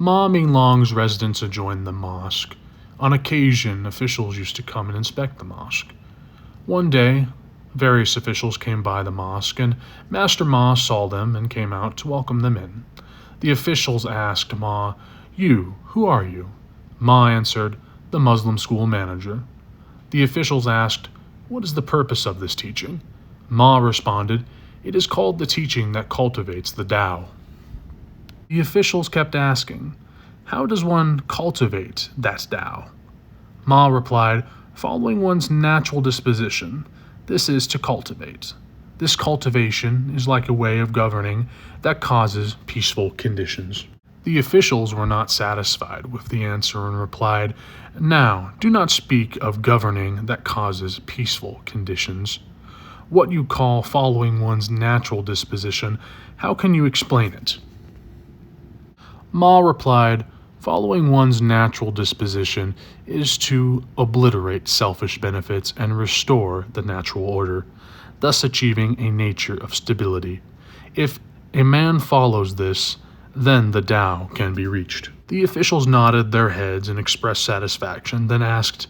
Ma Minglong's residence adjoined the mosque. On occasion, officials used to come and inspect the mosque. One day, various officials came by the mosque, and Master Ma saw them and came out to welcome them in. The officials asked Ma, "You, who are you?" Ma answered, "The Muslim school manager." The officials asked, "What is the purpose of this teaching?" Ma responded, "It is called the teaching that cultivates the Tao." The officials kept asking, "How does one cultivate that Tao?" Ma replied, "Following one's natural disposition. This is to cultivate. This cultivation is like a way of governing that causes peaceful conditions." The officials were not satisfied with the answer and replied, "Now, do not speak of governing that causes peaceful conditions. What you call following one's natural disposition, how can you explain it?" Ma replied, "Following one's natural disposition is to obliterate selfish benefits and restore the natural order, thus achieving a nature of stability. If a man follows this, then the Tao can be reached." The officials nodded their heads and expressed satisfaction, then asked,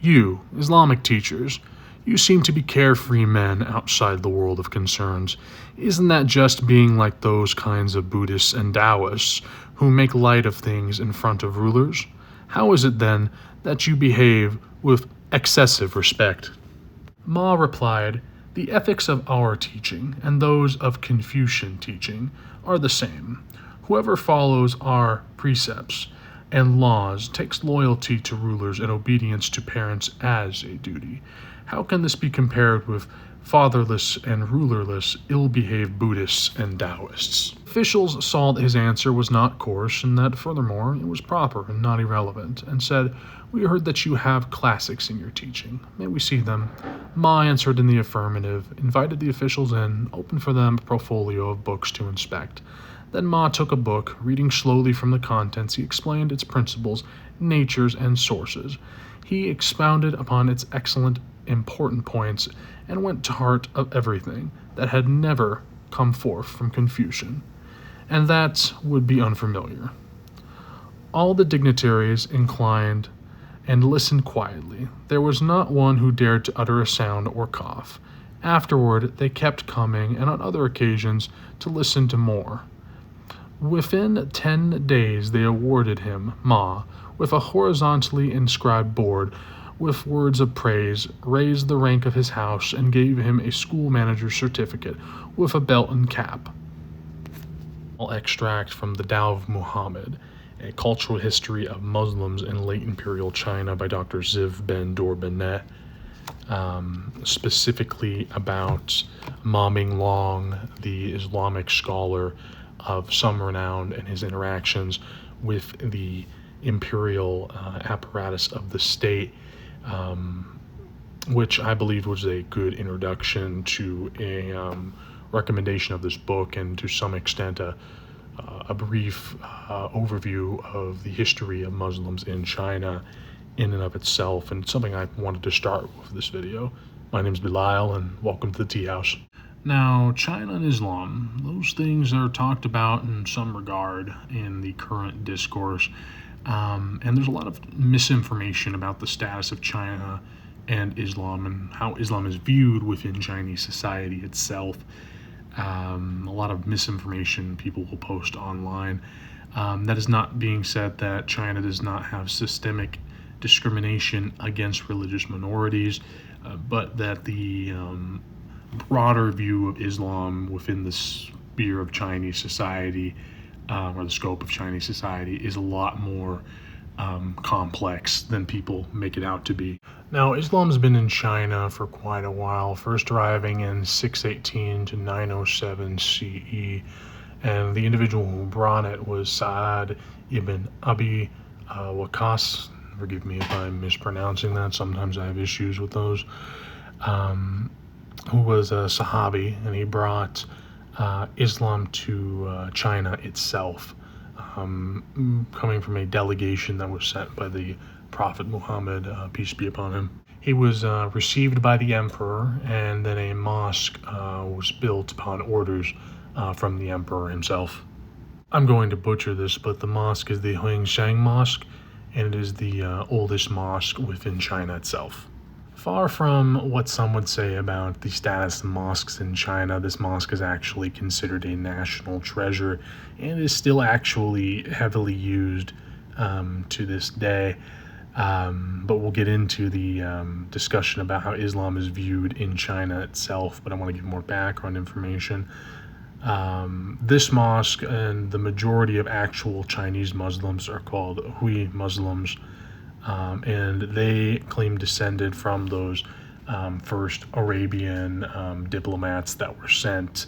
"You, Islamic teachers, you seem to be carefree men outside the world of concerns. Isn't that just being like those kinds of Buddhists and Taoists who make light of things in front of rulers? How is it then that you behave with excessive respect?" Ma replied, "The ethics of our teaching and those of Confucian teaching are the same. Whoever follows our precepts and laws takes loyalty to rulers and obedience to parents as a duty. How can this be compared with fatherless and rulerless, ill-behaved Buddhists and Taoists?" Officials saw that his answer was not coarse and that, furthermore, it was proper and not irrelevant, and said, "We heard that you have classics in your teaching. May we see them?" Ma answered in the affirmative, invited the officials in, opened for them a portfolio of books to inspect. Then Ma took a book, reading slowly from the contents. He explained its principles, natures, and sources. He expounded upon its excellent, important points, and went to heart of everything that had never come forth from Confucian, and that would be unfamiliar. All the dignitaries inclined and listened quietly. There was not one who dared to utter a sound or cough. Afterward, they kept coming, and on other occasions, to listen to more. Within 10 days they awarded him, Ma, with a horizontally inscribed board with words of praise, raised the rank of his house, and gave him a school manager's certificate with a belt and cap. I'll extract from the Dao of Muhammad, a cultural history of Muslims in late imperial China by Dr. Ziv Ben Dorbenet, specifically about Ma Minglong, the Islamic scholar of some renown, and his interactions with the imperial apparatus of the state, which I believe was a good introduction to a recommendation of this book, and to some extent a brief overview of the history of Muslims in China in and of itself, and something I wanted to start with this video. My name is Bilal, and welcome to the Tea House. Now, China and Islam, those things are talked about in some regard in the current discourse, and there's a lot of misinformation about the status of China and Islam and how Islam is viewed within Chinese society itself. A lot of misinformation people will post online. That is not being said that China does not have systemic discrimination against religious minorities, but that the broader view of Islam within the sphere of Chinese society, or the scope of Chinese society, is a lot more complex than people make it out to be. Now, Islam's been in China for quite a while, first arriving in 618 to 907 CE, and the individual who brought it was Sa'ad ibn Abi Waqqas. Forgive me if I'm mispronouncing that, sometimes I have issues with those. Who was a Sahabi, and he brought Islam to China itself, coming from a delegation that was sent by the Prophet Muhammad, peace be upon him. He was received by the emperor, and then a mosque was built upon orders from the emperor himself. I'm going to butcher this, but the mosque is the Huangshang Mosque, and it is the oldest mosque within China itself. Far from what some would say about the status of mosques in China, this mosque is actually considered a national treasure and is still actually heavily used to this day. But we'll get into the discussion about how Islam is viewed in China itself, but I want to give more background information. This mosque and the majority of actual Chinese Muslims are called Hui Muslims, and they claim descended from those first Arabian diplomats that were sent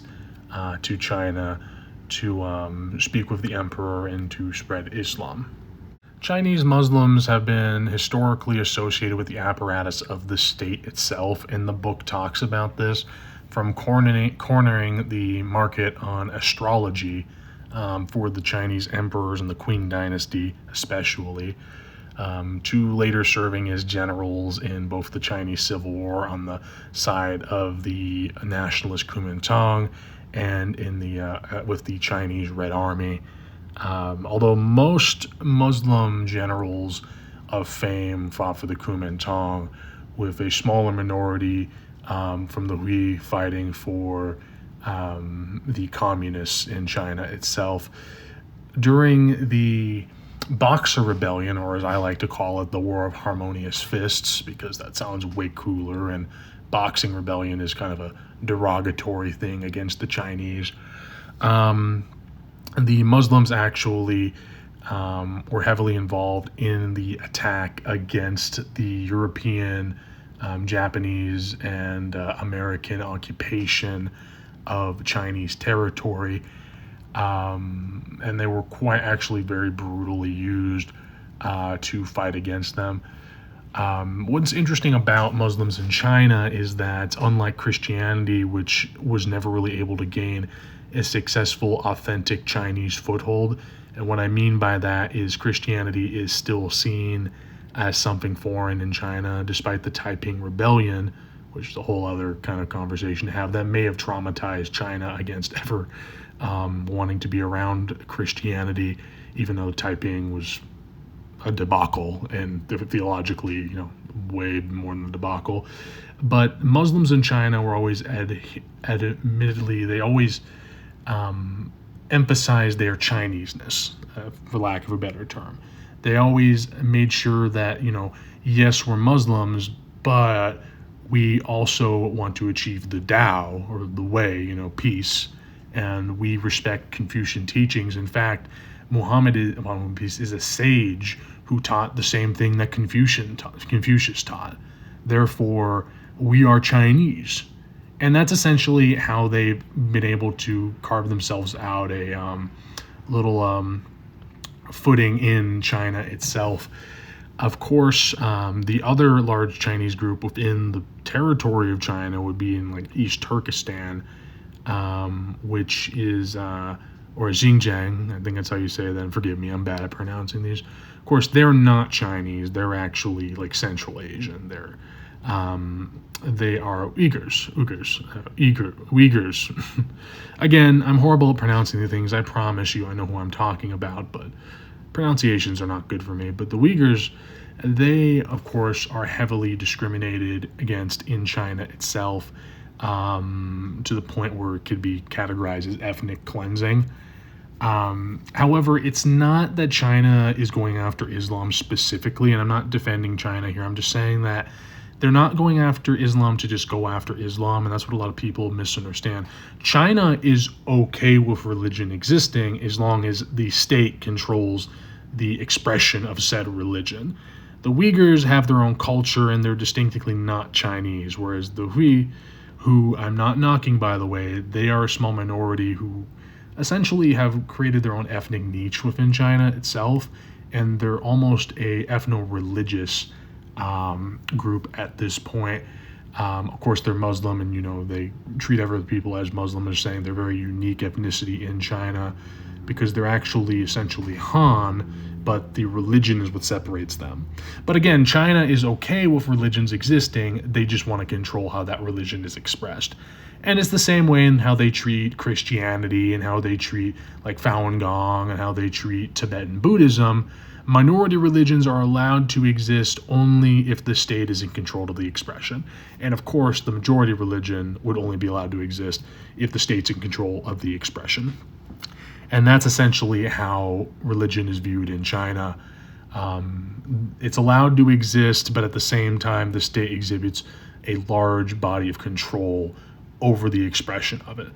to China to speak with the emperor and to spread Islam. Chinese Muslims have been historically associated with the apparatus of the state itself, and the book talks about this, from cornering the market on astrology for the Chinese emperors and the Qing dynasty especially, to later serving as generals in both the Chinese Civil War on the side of the nationalist Kuomintang and in the with the Chinese Red Army. Although most Muslim generals of fame fought for the Kuomintang, with a smaller minority from the Hui fighting for the communists in China itself. During the Boxer Rebellion, or as I like to call it, the War of Harmonious Fists, because that sounds way cooler, and Boxing Rebellion is kind of a derogatory thing against the Chinese. The Muslims actually were heavily involved in the attack against the European, Japanese, and American occupation of Chinese territory. And they were quite actually very brutally used to fight against them. What's interesting about Muslims in China is that, unlike Christianity, which was never really able to gain a successful, authentic Chinese foothold, and what I mean by that is Christianity is still seen as something foreign in China, despite the Taiping Rebellion, which is a whole other kind of conversation to have, that may have traumatized China against ever wanting to be around Christianity, even though Taiping was a debacle, and theologically, way more than a debacle. But Muslims in China were always, admittedly, they always emphasized their Chineseness, for lack of a better term. They always made sure that, yes, we're Muslims, but we also want to achieve the Tao, or the way, peace, and we respect Confucian teachings. In fact, Muhammad is a sage who taught the same thing that Confucius taught. Therefore, we are Chinese. And that's essentially how they've been able to carve themselves out a little footing in China itself. Of course, the other large Chinese group within the territory of China would be in like East Turkestan, which is, or Xinjiang, I think that's how you say that. Forgive me, I'm bad at pronouncing these. Of course, they're not Chinese. They're actually like Central Asian. They are Uyghurs. Again, I'm horrible at pronouncing the things. I promise you I know who I'm talking about, but pronunciations are not good for me. But the Uyghurs, they, of course, are heavily discriminated against in China itself, to the point where it could be categorized as ethnic cleansing. However, it's not that China is going after Islam specifically, and I'm not defending China here. I'm just saying that they're not going after Islam to just go after Islam, and that's what a lot of people misunderstand. China is okay with religion existing as long as the state controls the expression of said religion. The Uyghurs have their own culture, and they're distinctly not Chinese, whereas the Hui, who I'm not knocking, by the way, they are a small minority who essentially have created their own ethnic niche within China itself, and they're almost a ethno-religious group at this point. Of course, they're Muslim, and they treat other people as Muslim, as saying they're a very unique ethnicity in China, because they're actually essentially Han, but the religion is what separates them. But again, China is okay with religions existing. They just want to control how that religion is expressed. And it's the same way in how they treat Christianity and how they treat like Falun Gong and how they treat Tibetan Buddhism. Minority religions are allowed to exist only if the state is in control of the expression. And of course, the majority religion would only be allowed to exist if the state's in control of the expression. And that's essentially how religion is viewed in China. It's allowed to exist, but at the same time, the state exhibits a large body of control over the expression of it.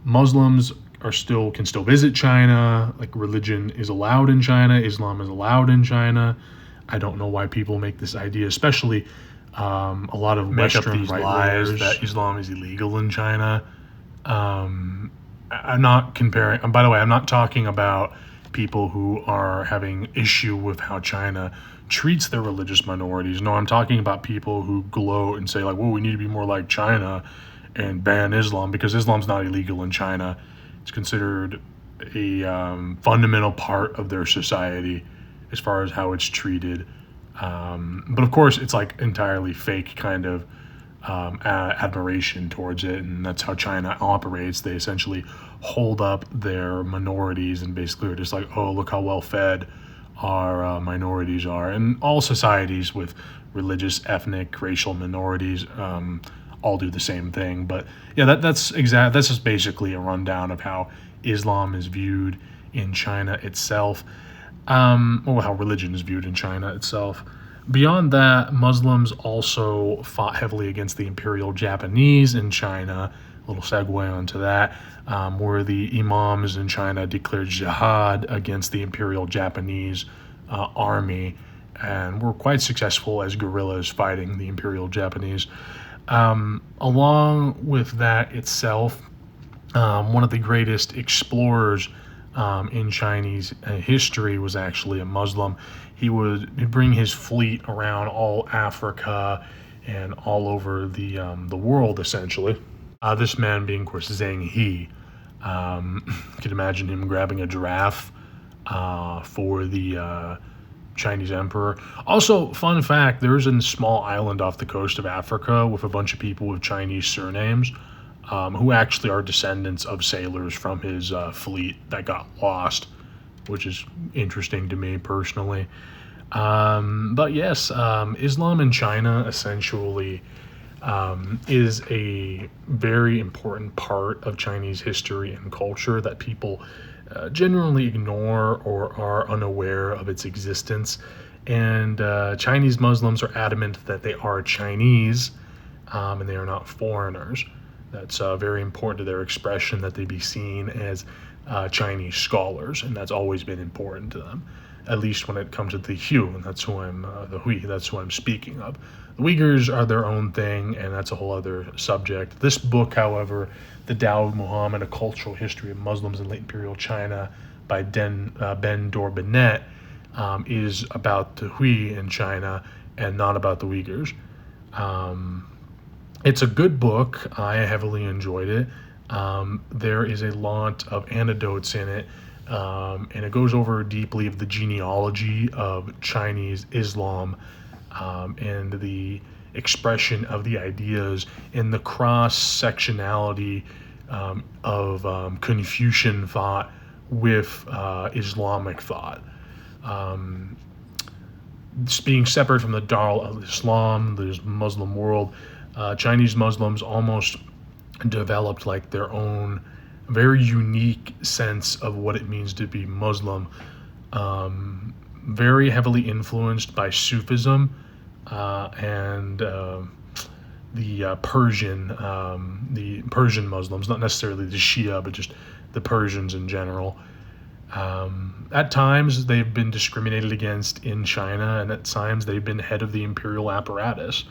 Muslims can still visit China. Like, religion is allowed in China. Islam is allowed in China. I don't know why people make this idea, especially a lot of Western lies that Islam is illegal in China. I'm not comparing. By the way, I'm not talking about people who are having issue with how China treats their religious minorities. No, I'm talking about people who gloat and say like, "Well, we need to be more like China and ban Islam," because Islam's not illegal in China. It's considered a fundamental part of their society as far as how it's treated. But of course, it's like entirely fake kind of admiration towards it, and that's how China operates. They essentially hold up their minorities and basically are just like, oh, look how well fed our minorities are. And all societies with religious, ethnic, racial minorities all do the same thing. But yeah, that's just basically a rundown of how Islam is viewed in China itself, or how religion is viewed in China itself. Beyond that, Muslims also fought heavily against the Imperial Japanese in China. A little segue onto that, where the imams in China declared jihad against the Imperial Japanese army, and were quite successful as guerrillas fighting the Imperial Japanese. Along with that itself, one of the greatest explorers in Chinese history was actually a Muslim. He'd bring his fleet around all Africa and all over the world, essentially. This man being, of course, Zheng He. You can imagine him grabbing a giraffe for the Chinese emperor. Also, fun fact, there's a small island off the coast of Africa with a bunch of people with Chinese surnames who actually are descendants of sailors from his fleet that got lost, which is interesting to me personally. But yes, Islam in China essentially is a very important part of Chinese history and culture that people generally ignore or are unaware of its existence. And Chinese Muslims are adamant that they are Chinese and they are not foreigners. That's very important to their expression, that they be seen as Chinese scholars, and that's always been important to them, at least when it comes to the Hui, and that's who I'm speaking of. The Uyghurs are their own thing, and that's a whole other subject. This book, however, The Dao of Muhammad, A Cultural History of Muslims in Late Imperial China by Ben Dor-Binet, is about the Hui in China and not about the Uyghurs. It's a good book. I heavily enjoyed it. There is a lot of anecdotes in it, and it goes over deeply of the genealogy of Chinese Islam and the expression of the ideas and the cross-sectionality of Confucian thought with Islamic thought. Being separate from the Dar al-Islam, the Muslim world, Chinese Muslims almost developed like their own very unique sense of what it means to be Muslim, very heavily influenced by Sufism and the Persian Muslims, not necessarily the Shia, but just the Persians in general. At times they've been discriminated against in China, and at times they've been head of the imperial apparatus.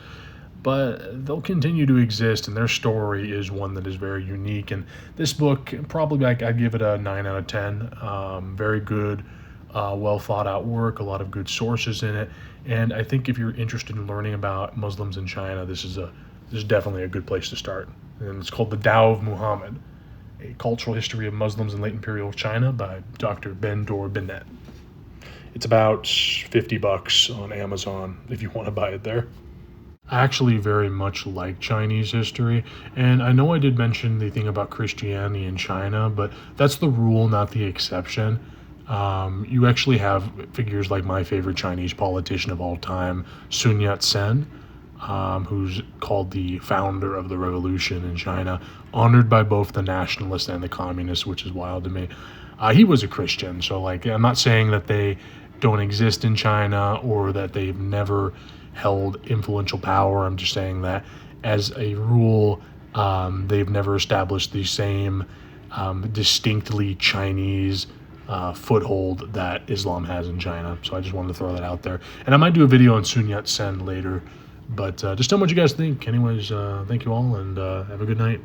But they'll continue to exist, and their story is one that is very unique. And this book, probably I'd give it a 9 out of 10. Very good, well thought out work, a lot of good sources in it. And I think if you're interested in learning about Muslims in China, this is definitely a good place to start. And it's called The Dao of Muhammad, A Cultural History of Muslims in Late Imperial China by Dr. Ben Dor-Binet. It's about $50 on Amazon if you want to buy it there. I actually very much like Chinese history, and I know I did mention the thing about Christianity in China, but that's the rule, not the exception. You actually have figures like my favorite Chinese politician of all time, Sun Yat-sen, who's called the founder of the revolution in China, honored by both the nationalists and the communists, which is wild to me. He was a Christian, so like I'm not saying that they don't exist in China or that they've never held influential power. I'm just saying that as a rule, they've never established the same distinctly Chinese foothold that Islam has in China. So I just wanted to throw that out there. And I might do a video on Sun Yat sen later. But just tell me what you guys think. Anyways, thank you all and have a good night.